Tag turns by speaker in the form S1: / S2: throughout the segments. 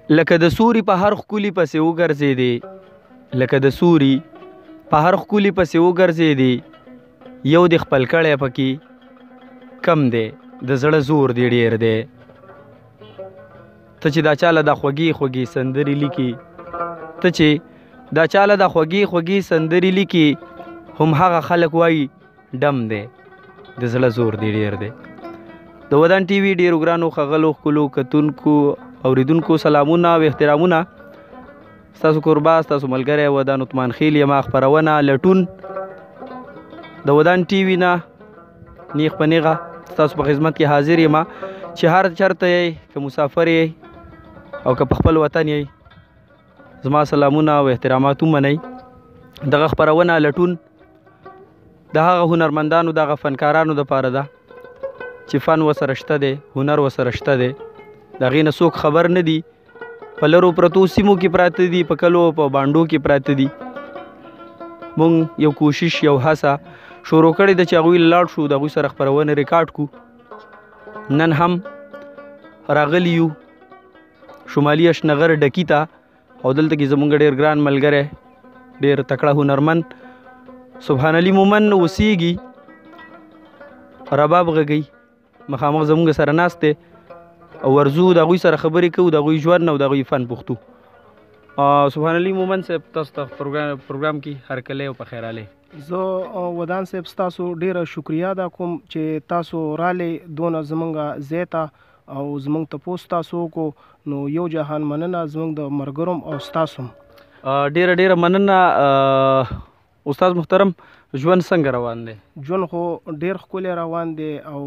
S1: لکه د سوري په هر ښکلي پسې وګرځېدې لکه د سوري په هر ښکلي پسې وګرځېدې یو د خپل کړی پکې کم دی د زړه زور دی ډېر دی ته چې دا چاله دا خوږې خوږې سندرې لیکي ته چې دا چاله دا خوږې خوږې سندرې لیکي هم هغه خلک وایي ډم دی د زړه زور دی ډېر دی د ودان ټي وي ډېرو ګرانو ښاغلو ښکلو کتونکو اوریدونکو سلامونه او احترامونه ستاسو کوربه ستاسو ملګری ودان عثمان خیل یما خپرونه لټون د ودان ټي وي نه نیغ په نیغه ستاسو په خدمت کې حاضر یم چې هر چرته یې که مسافر یې او که په خپل وطن یې زما سلامونه او احترامات ومنئ دغه خپرونه لټون د هغه هنرمندانو دغه فنکارانو دپاره ده چې فن ورسره شته دی هنر ورسره شته دی د هغې نه څوک خبر نه دي په لرو پرتو سیمو کې پراته دي په کلو په بانډو کې پراته دي مونږ یو کوشش یو هڅه شروع کړې ده چې هغوی لاړ شو د هغوی سره خپرونه ریکارډ کړو نن هم راغلي یو شمالي اشنغر ډکي ته او دلته کې زمونږ ډېر ګران ملګری ډېر تکړه هنرمند سبحان علي مومن اوسیږي رباب غږوي مخامخ زمونږ سره ناست دی او ورځو د هغوی سره خبرې کوو د هغوی ژوند او د هغوی فن پوښتو سبحان علي مومن صاحب تاسو ته پروګرام کې هرکلی او په خیر رالی
S2: زه ودان صاحب ستاسو ډیره شکریا ادا کوم چې تاسو رالی دونه زمونږ ځای ته او زمونږ تپوس تاسو کو نو یو جهان مننه زمونږ د ملګرو او ستاسو
S1: ډیره ډیره مننه استاد محترم ژوند څنګه روان دی
S2: ژوند خو ډیر ښکلی روان دی او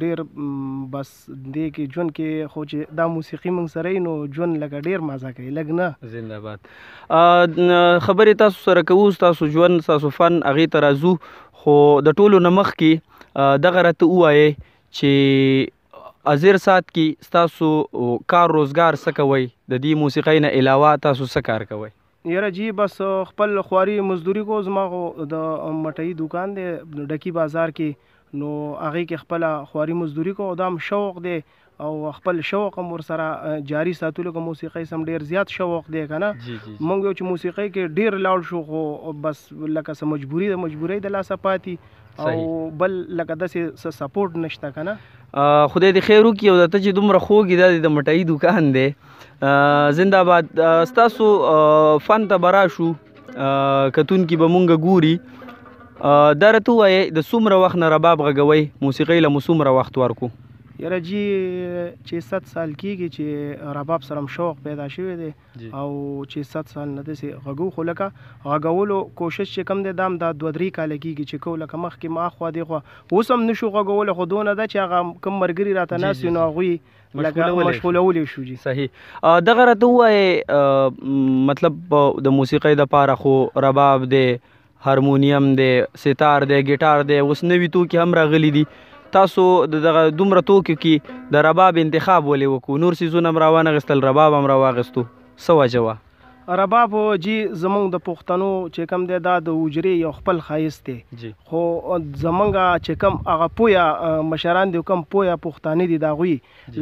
S2: ډیر بس دی کې ژوند کې خو چې دا موسیقي موږ سره نو ژوند لکه ډیر مزه کوي لږ نه
S1: زنده باد خبرې تاسو سره کوو ستاسو ژوند ستاسو فن هغې ته راځو خو د ټولو نه مخکې دغه راته ووایئ چې حاضر سات کې ستاسو کار روزګار څه کوئ د دې موسیقۍ نه علاوه تاسو څه کار کوئ
S2: یاره جی بس خپل خواري مزدوري کو زما خو د مټۍ دکان دی ډکی بازار کې نو هغې کې خپله خواري مزدوري کو دا هم شوق دی او خپل شوق هم ورسره جاري ساتلو که موسیقۍ سم ډېر زیات شوق دی که نه مونږ یو چې موسیقۍ کې ډېر لاړ شو خو بس لکه څه مجبوري د مجبورۍ د لاسه پاتې او بل لکه داسې څه سپورټ نشته که نه
S1: خدای دې خیر وکړي او ته چې دومره خوږ دا د مټۍ دکان دی زنده باد ستاسو فن ته به راشو کتونکي به مونږ ګوري دا راته ووایئ د څومره وخت نه رباب غږوئ موسیقۍ له مو څومره وخت ورکو
S2: یاره جی چې 100 سال کېږي چې رباب سره هم شوق پیدا شوی دی او چې 100 سال نه داسې غږو خو لکه غږولو کوشش چې کم دی دا هم دا 2-3 کاله کېږي چې کوو لکه مخکې ما خوا دې خوا اوس هم نشو غږولی خو دونه ده چې هغه کم ملګري راته ناست وي نو هغوی لکه مشغولولی شو جي
S1: صحیح دغه راته ووایئ مطلب د موسیقۍ دپاره خو رباب دی هارمونیم دی ستار دی ګیټار دی اوس نوي توکي هم راغلي دي تاسو دغه دومره توکو کې د رباب انتخاب ولې وکړو نور څیزونه هم راوانغېستل رباب هم راواغېستو څه وجه وه
S2: رباب جی زمونږ د پښتنو چې کم دی دا د حجرې یو خپل ښایست دی خو زمونږ چې کم هغه پویه مشران دي کم پویه پښتانه دي د هغوی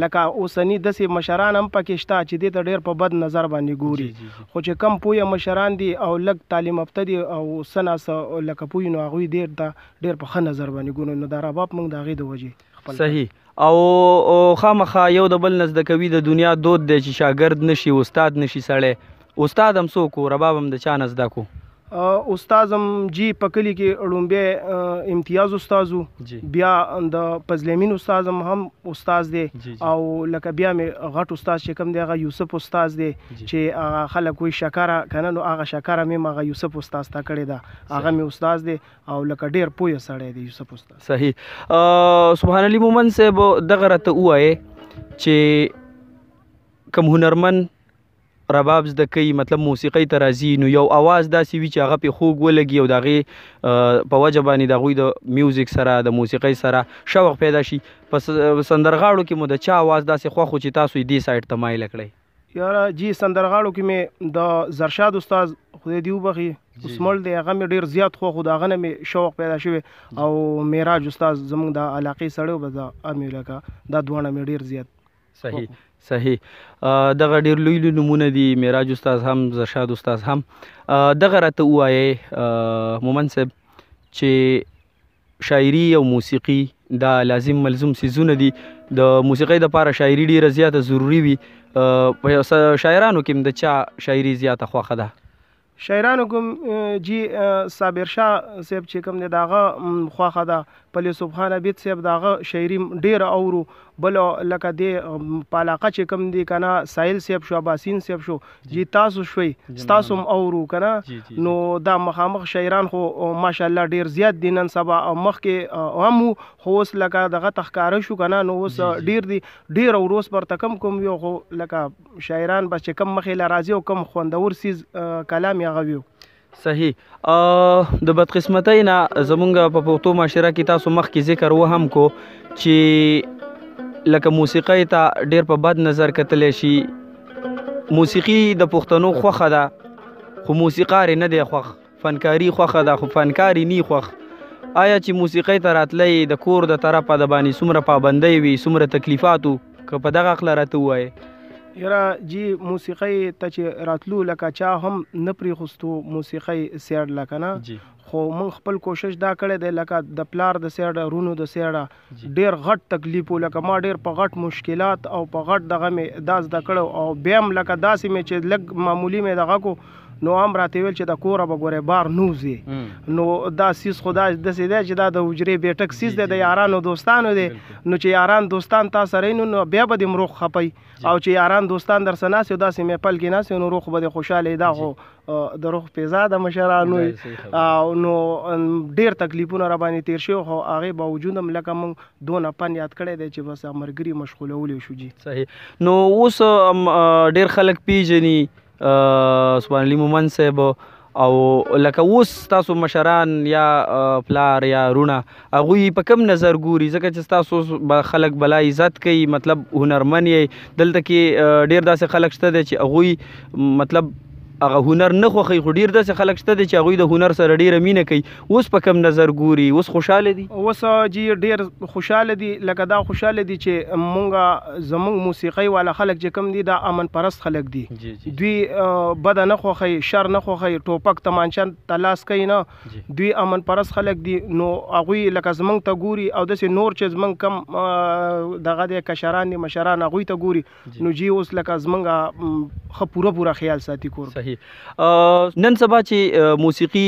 S2: لکه اوسني داسې مشران هم پکې شته چې دې ته ډېر په بد نظر باندې ګوري خو چې کم پویه مشران دي او لږ تعلیم یافته دي او څه ناڅه لکه پوی نو هغوی ډېر په ښه نظر باندې ګوري نو دا رباب موږ د هغې د وجې
S1: صحیح او خامخا یو د بل نه زده کوي د دنیا دود دی چې شاګرد نشي استاد نشي سړی استاد هم څوک و رباب هم د چا نه زده کو
S2: استاد هم جی په کلي کې لومبی امتیاز استاد و بیا د فضلامین استاد هم استاد دی او لکه بیا مې غټ استاد چې کوم دی هغه یوسف استاد دی چې هغه خلک وایي شکره که نه نو هغه شکره مې هغه یوسف استاد ته کړې ده هغه مې استاد دی او لکه ډېر پویه سړی دی یوسف استاد
S1: صحیح سبحان علي مومن صاحب دغه راته ووایې چې کوم هنرمند رباب زده کوي مطلب موسیقۍ ته راځي نو یو اواز داسې وي چې هغه پې خوږ ولګي او د هغې په وجه باندې د هغوی د میوزیک سره د موسیقۍ سره شوق پیدا شي په سندرغاړو کې مو د چا اواز داسې خوښ و چې تاسو یې دې سایډ ته مایله کړئ
S2: یاره جی سندرغاړو کې مې د زرشاد استاد خدای دې وبخي اسمل دی هغه مې ډېر زیات خوښ و د هغه نه مې شوق پیدا شوی او معراج استاد زموږ د علاقې سړی و به دا مې لکه دا دواړه مې ډېر زیات
S1: صحیح دغه ډېر لوی لوی نومونه دي، معراج استاد هم، زرشاد استاد هم. دغه راته ووایې مومن صاحب چې شاعري او موسیقي دا لازم ملزوم څیزونه دي. د موسیقۍ دپاره شاعري ډېره زیاته ضروري وي. په شاعرانو کې هم د چا شاعري زیاته خوښه ده؟
S2: شاعرانو کوم جی صابر شاه صاحب چې کوم دی د هغه خوښه ده. پل سبحان عبید صاحب د هغه شاعري ډېره اورو. بل لکه دی په علاقه چې کوم دی که نه ساحل صاحب شو، عباسین صاحب شو، جی تاسو شوئ، ستاسو هم اورو که نه. نو دا مخامخ شاعران خو ماشاءالله ډېر زیات دي نن سبا. مخکې هم وو خو اوس لکه دغه ته ښکاره شو که نه، نو اوس ډېر دي. ډېر او روز پرته کوم ویو خو لکه شاعران بس چې کم مخې له راځي او کم خوندور سیز کلام یې هغه ویو.
S1: صحیح. د بدقسمتۍ نه زمونږ په پښتو معاشره کې تاسو مخکې ذکر و هم کو چې لکه موسیقۍ ته ډېر په بد نظر کتلی شي. موسیقي د پښتنو خوښه ده خو موسیقار نه دی خوښ. فنکاري خوښه ده خو فنکار یې نه خوښ. آیا چې موسیقۍ ته راتلی د کور د طرفه د باندې څومره پابندۍ وي، څومره تکلیفات وو، که په دغه عقله راته ووایې؟
S2: یاره جی موسیقۍ ته چې راتلو لکه چا هم نه پرېښستو موسیقۍ سیډ لکه نه، خو موږ خپل کوشش دا کړی دی لکه د پلار د سیډه رونو د سیډه ډېر غټ تکلیف و. لکه ما ډېر په غټ مشکلات او په غټ دغه مې دا زده کړی او بیا هم لکه داسې مې چې لږ معمولي مې دغه کو نو هم راته ویل چې د کوره به ګورې بار نوځي. نو دا سیز خو داسې دی چې دا د حجرې بیټک سیز دی، د یارانو دوستانو دی. نو چې یاران دوستان تا سره نو بیا به دې مروخ خپئ، او چې یاران دوستان در سره ناست یو داسې محفل کې ناست نو روح به دې خوشحاله. دا خو د روح فضا د مشرانو او نو ډېر تکلیفونه را باندې تیر شوي، خو هغې باوجود هم لکه موږ دونه فن یاد کړی دی چې بس ملګري مشغولولی شو. جی
S1: صحیح. نو اوس ډېر خلک پیژني سبحان الله مومن صاحب، او لکه اوس تاسو مشران یا پلار یا رونه هغوی په کم نظر ګوري؟ ځکه چې ستاسو به خلک بلا عزت کوي، مطلب هنرمن یې. دلته کې ډېر داسې خلک شته دی چې هغوی مطلب هغه هنر نه خوښوي، خو ډېر داسې خلک شته دی چې هغوی د هنر سره ډېره مینه کوي. اوس په کم نظر ګوري؟ اوس خوشحاله دي؟
S2: اوس جی ډېر خوشحاله دي. لکه دا خوشحاله دي چې مونږ زمونږ موسیقۍ والا خلک چې کوم دي دا امن پرست خلک دي. دوی بده نه خوښوي، شر نه خوښوي، ټوپک تمانچه ته لاس کوي نه. دوی امن پرست خلک دي. نو هغوی لکه زمونږ ته ګوري او داسې نور چې زمونږ کم دغه دی کشران دي مشران هغوی ته ګوري. نو جی اوس لکه زمونږ ښه پوره خیال ساتي کور.
S1: نن سبا چې موسیقي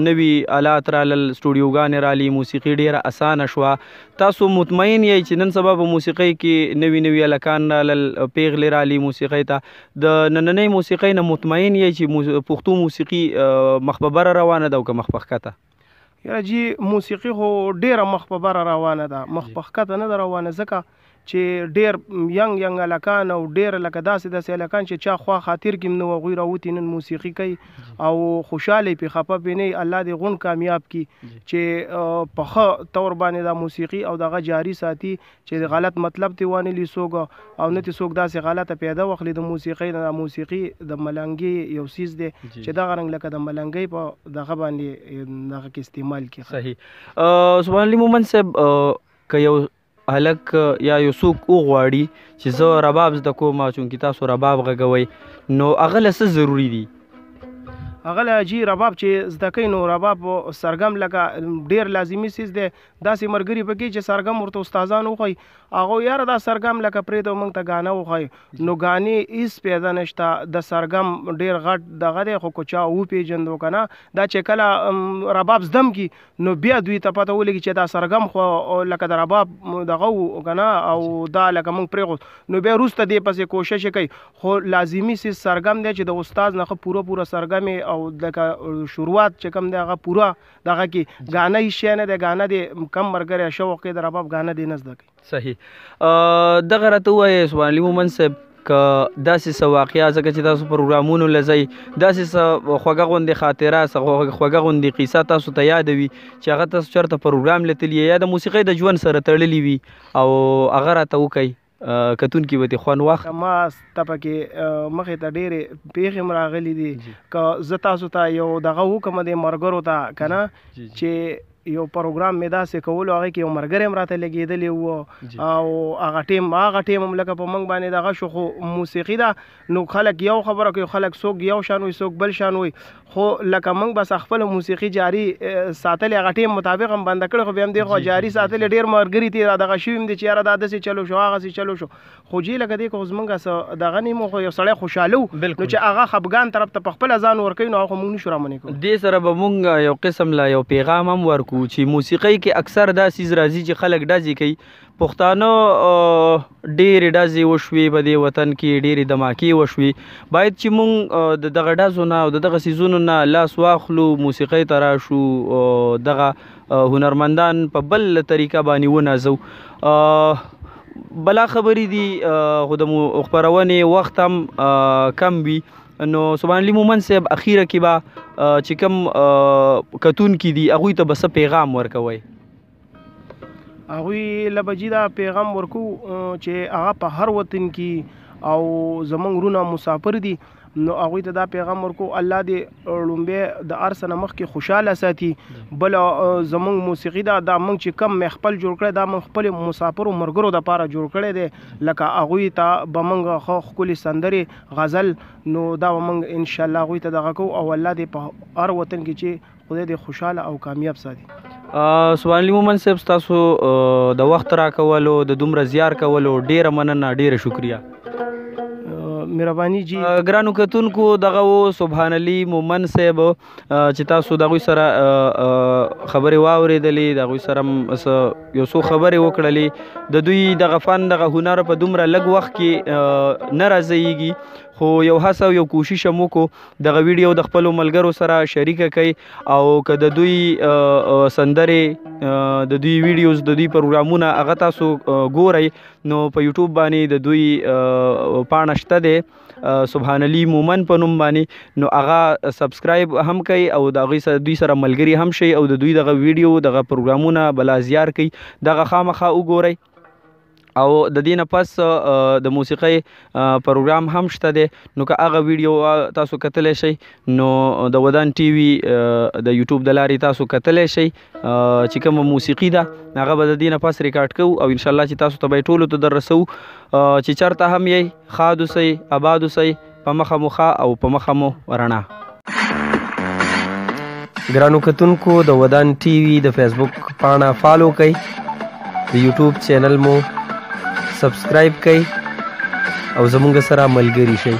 S1: نوي آلات رالل، سټوډیوګانې رالي، موسیقي ډېره اسانه شوه. تاسو مطمئن یئ چې نن سبا په موسیقۍ کې نوي هلکان رالل، پیغلې رالي موسیقۍ ته؟ د نننۍ موسیقۍ نه مطمئن یئ چې پښتو موسیقي مخ په بره روانه ده او که مخ په ښکته؟
S2: یاره جی موسیقي خو ډېره مخ په بره روانه ده، مخ په ښکته نه ده روانه. ځکه چې ډېر ینګ هلکان او ډېر لکه داسې هلکان چې چا خوا خاطر کې هم نه هغوی راوتي نن موسیقي کوي او خوشحاله یې پرې خفه پرې نه یي. الله دې غون کامیاب کړي چې په ښه طور باندې دا موسیقي او دغه جاري ساتي، چې غلط مطلب ترې وانهلي څوک او نه ترې څوک داسې غلطه پیدا واخلي د موسیقۍ نه. دا موسیقي د ملنګۍ یو څیز دی چې دغه رنګ لکه د ملنګۍ په دغه باندې دغه کې استعمال کړي.
S1: صحیح. سبحان الله مومن صاحب، که یو هلک یا یو څوک وغواړي چې زه رباب زده کوم، چونکې تاسو رباب غږوئ، نو هغه له څه ضروري دي؟
S2: هغه له جی رباب چې زده کوي نو رباب سرګم لکه ډېر لازمي څیز دی. داسې ملګري پکې چې سرګم ورته استادان وښایي، هغه یاره دا سرګم لکه پرېږده موږ ته ګانه وښایي. نو ګانې هېڅ پیدا نشته. د سرګم ډېر غټ دغه دی، خو که چا وپېژندو که نه دا چې کله رباب زدم کي نو بیا دوی ته پته ولګي چې دا سرګم خو لکه د رباب دغه و که نه او دا لکه موږ پرېښود، نو بیا وروسته دې پسې کوشش یې کوي. خو لازمي څیز سرګم دی چې د استاد نه ښه پوره سرګم او لکه شروعات چې کوم دی هغه پوره دغه کې ګانه هېڅ شی نه دی. ګانه دې کم ملګری شوق کې د رباب ګانه دې نه زده کوي.
S1: صحیح. دغه راته ووایې سبحان الله مومن صاحب، که داسې څه واقعه، ځکه چې تاسو پروګرامونو له ځئ، داسې څه خوږه غوندې خاطره، خوږه غوندې قصه تاسو ته یاده وي چې هغه تاسو چېرته پروګرام لیدلی یا د موسیقۍ د ژوند سره تړلي وي او هغه راته وکئ، کتونکي به ترې خوند واخلي؟
S2: ما ته پکې مخې ته ډېرې پېښې هم راغلي دي. که زه تاسو ته یو دغه وکړم د ملګرو ته که نه چې یو پروګرام مې داسې کولو هغې کې یو ملګری هم راته لګېدلی و او هغه ټیم هم لکه په موږ باندې دغه شو خو موسیقي ده نو خلک یو خبره کوي خلک څوک یو شان وي څوک بل شان وي خو لکه موږ بس خپله موسیقي جاري ساتلې هغه ټیم مطابق هم بنده کړې خو بیا هم دې خو جاري ساتلې ډېر ملګري ترې را دغه شوي هم دي چې یاره دا داسې چلو شو هغسې چلو شو خو جی لکه دې که خو زمونږ څه دغه نه خو یو سړی خوشحاله و نو چې هغه خفګان طرف ته په خپله ځان ورکوي نو هغه خو موږ نشو رامنې کوو.
S1: دې سره به موږ یو قسم لا یو پیغام هم ورکو چې موسیقۍ کې اکثر دا څیز راځي چې خلک ډزې کوي. پښتانه ډېرې ډزې وشوې په دې وطن کې ډېرې دماکې وشوې باید چې موږ د دغه ډزو نه او د دغه څیزونو نه لاس واخلو موسیقۍ ته راشو دغه هنرمندان په بل طریقه باندې ونازو. بلا خبرې دي خو د خپرونې وخت هم کم وي نو سبحان الله مومن صاحب اخیره کې به چې کوم کتونکي دي هغوی ته به څه پیغام ورکوئ؟
S2: هغوی له به جي دا پیغام ورکو چې هغه په هر وطن کې او زمونږ وروڼه مسافر دي نو هغوی ته دا پیغام ورکو الله دې لومبی د هر څه نه مخکې خوشحاله ساتي. بل زمونږ موسیقي دا موږ چې کم مې خپل جوړ کړی دا موږ خپلې مسافرو ملګرو دپاره جوړ کړی دی لکه هغوی ته به موږ ښه ښکلې سندرې غزل نو دا به موږ انشاءالله هغوی ته دغه کوو او الله دې په هر وطن کې چې خدای دې خوشحاله او کامیاب ساتي.
S1: سبحان الله مومن صاحب ستاسو د وخت راکولو د دومره زیار کولو ډیره مننه ډیره شکریه.
S2: مهرباني جی.
S1: ګرانو کتونکو دغه و سبحان الله مومن صاحب چې تاسو د هغوی سره خبرې واورېدلې د هغوی سره یو څو خبرې وکړلې. د دوی دغه فن دغه هنر په دومره لږ وخت کې نه راځيږي خو یو هڅه او یو کوشش هم وکړو دغه ویډیو د خپلو ملګرو سره شریکه کړئ او که د دوی سندرې د دوی ویډیوز د دوی پروګرامونه هغه تاسو ګورئ نو په یوټیوب باندې د دوی پاڼه شته دی سبحان الله مومن په نوم باندې نو هغه سبسکرایب هم کوي او د هغوی دوی سره ملګري هم شي او د دوی دغه ویډیو دغه پروګرامونه بلا زیار کوي دغه خامخا وګورئ. او د دې نه پس د موسیقۍ پروګرام هم شته دی نو که هغه ویډیو تاسو کتلی شئ نو د ودان ټي وي د یوټیوب د لارې تاسو کتلی شئ چې کومه موسیقي ده هغه به د دې نه پس ریکارډ کوو او انشاءالله چې تاسو ته به یې ټولو ته در رسوو چې چېرته هم یئ ښاد اوسئ آباد اوسئ په مخه مو ښه او په مخه مو رڼا. ګرانو کتونکو د ودان ټي وي د فیسبوک پاڼه فالو کړئ د یوټیوب چینل مو سبسکرایب کړئ او زموږ سره ملګري شئ.